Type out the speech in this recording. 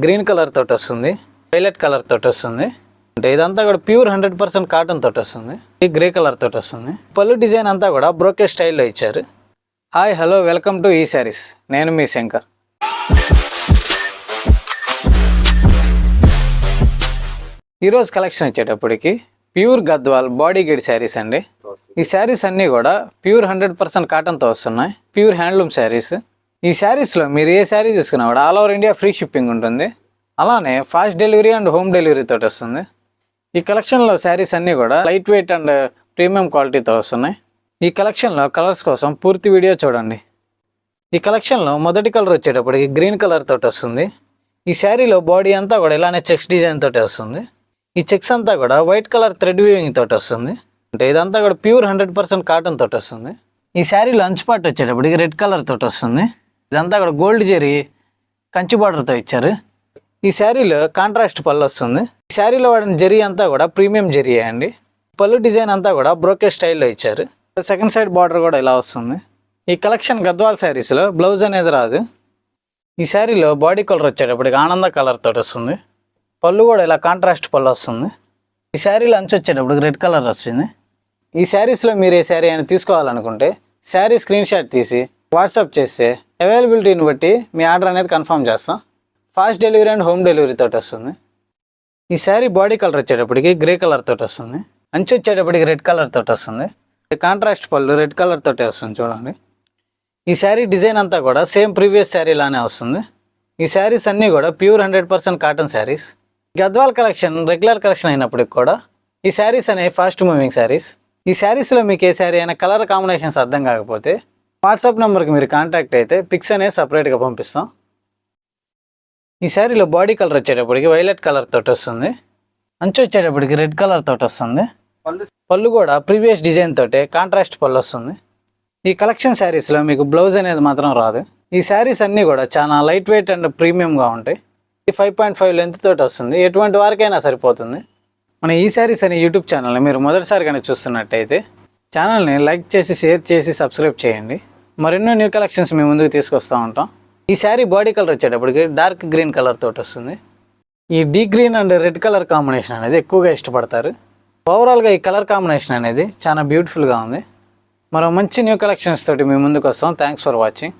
Green colour తోటి వస్తుంది, violet colour తోటి వస్తుంది. అంటే ఇదంతా కూడా ప్యూర్ 100% కాటన్ తోటి వస్తుంది. ఈ గ్రే కలర్ తోటి వస్తుంది. పళ్ళు డిజైన్ అంతా కూడా బ్రోకే స్టైల్లో ఇచ్చారు. హాయ్ హలో వెల్కమ్ టు ఈ శారీస్. నేను మీ శంకర్. ఈరోజు కలెక్షన్ వచ్చేటప్పటికి ప్యూర్ గద్వాల్ బాడీ గేడ్ శారీస్ అండి. ఈ శారీస్ అన్నీ కూడా ప్యూర్ 100% కాటన్తో వస్తున్నాయి. Pure handloom saris. ఈ శారీస్లో మీరు ఏ శారీ తీసుకున్నా కూడా all over India free shipping ఉంటుంది. అలానే fast delivery and home delivery తోటి వస్తుంది. ఈ కలెక్షన్లో శారీస్ అన్నీ కూడా లైట్ వెయిట్ అండ్ ప్రీమియం క్వాలిటీతో వస్తున్నాయి. ఈ కలెక్షన్లో కలర్స్ కోసం పూర్తి వీడియో చూడండి. ఈ కలెక్షన్లో మొదటి కలర్ వచ్చేటప్పటికి గ్రీన్ కలర్ తోటి వస్తుంది. ఈ శారీలో బాడీ అంతా కూడా ఇలానే చెక్స్ డిజైన్ తోటి వస్తుంది. ఈ చెక్స్ అంతా కూడా వైట్ కలర్ థ్రెడ్ వీవింగ్ తోటి వస్తుంది. అంటే ఇదంతా కూడా ప్యూర్ 100% కాటన్ తోటి వస్తుంది. ఈ శారీలో అంచు పార్ట్ వచ్చేటప్పటికి రెడ్ కలర్ తోటి వస్తుంది. ఇదంతా కూడా గోల్డ్ జెరీ కంచి బార్డర్తో ఇచ్చారు. ఈ శారీలో కాంట్రాస్ట్ పళ్ళు వస్తుంది. ఈ శారీలో వాడిన జెరీ అంతా కూడా ప్రీమియం జెరీ అండి. పళ్ళు డిజైన్ అంతా కూడా బ్రోకే స్టైల్లో ఇచ్చారు. సెకండ్ సైడ్ బార్డర్ కూడా ఇలా వస్తుంది. ఈ కలెక్షన్ గద్వాల్ శారీస్లో బ్లౌజ్ అనేది రాదు. ఈ శారీలో బాడీ కలర్ వచ్చేటప్పటికి ఆనంద కలర్ తోటి వస్తుంది. పళ్ళు కూడా ఇలా కాంట్రాస్ట్ పళ్ళు వస్తుంది. ఈ శారీలో అంచు వచ్చేటప్పటికి రెడ్ కలర్ వస్తుంది. ఈ శారీస్లో మీరు ఏ శారీ అయినా తీసుకోవాలనుకుంటే శారీ స్క్రీన్ షాట్ తీసి వాట్సాప్ చేస్తే అవైలబిలిటీని బట్టి మీ ఆర్డర్ అనేది కన్ఫర్మ్ చేస్తాం. Fast delivery and home delivery తోటి వస్తుంది. ఈ శారీ బాడీ కలర్ వచ్చేటప్పటికి గ్రే కలర్ తోటి వస్తుంది. అంచు వచ్చేటప్పటికి రెడ్ కలర్ తోటి వస్తుంది. కాంట్రాస్ట్ పళ్ళు రెడ్ కలర్ తోటి వస్తుంది చూడండి. ఈ శారీ డిజైన్ అంతా కూడా సేమ్ ప్రీవియస్ శారీ లానే వస్తుంది. ఈ శారీస్ అన్నీ కూడా pure 100% cotton saris. Gadwal collection regular collection అయినప్పటికి కూడా ఈ శారీస్ అనేవి ఫాస్ట్ మూవింగ్ శారీస్. ఈ శారీస్లో మీకు ఏ శారీ అయినా కలర్ కాంబినేషన్స్ అర్థం కాకపోతే వాట్సాప్ నెంబర్కి మీరు కాంటాక్ట్ అయితే పిక్స్ అనేది సపరేట్గా పంపిస్తాం. ఈ శారీలో బాడీ కలర్ వచ్చేటప్పటికి వైలెట్ కలర్ తోటి వస్తుంది. అంచు వచ్చేటప్పటికి రెడ్ కలర్ తోటి వస్తుంది. పళ్ళు కూడా ప్రీవియస్ డిజైన్ తోటే కాంట్రాస్ట్ పళ్ళు వస్తుంది. ఈ కలెక్షన్ శారీస్లో మీకు బ్లౌజ్ అనేది మాత్రం రాదు. ఈ శారీస్ అన్నీ కూడా చాలా లైట్ వెయిట్ అండ్ ప్రీమియంగా ఉంటాయి. ఈ 5.5 లెంత్ తోటి వస్తుంది. ఎటువంటి వారికైనా సరిపోతుంది. మన ఈ శారీస్ అనే యూట్యూబ్ ఛానల్ని మీరు మొదటిసారిగానే చూస్తున్నట్టయితే ఛానల్ని లైక్ చేసి షేర్ చేసి సబ్స్క్రైబ్ చేయండి. మరెన్నో న్యూ కలెక్షన్స్ మీ ముందుకు తీసుకొస్తూ ఉంటాం. ఈ శారీ బాడీ కలర్ వచ్చేటప్పటికి డార్క్ గ్రీన్ కలర్ తోటి వస్తుంది. ఈ డీ green and red colour combination అనేది ఎక్కువగా ఇష్టపడతారు. ఓవరాల్గా ఈ కలర్ కాంబినేషన్ అనేది చాలా బ్యూటిఫుల్గా ఉంది. మరో మంచి న్యూ కలెక్షన్స్ తోటి మీ ముందుకు వస్తాం. Thanks for watching.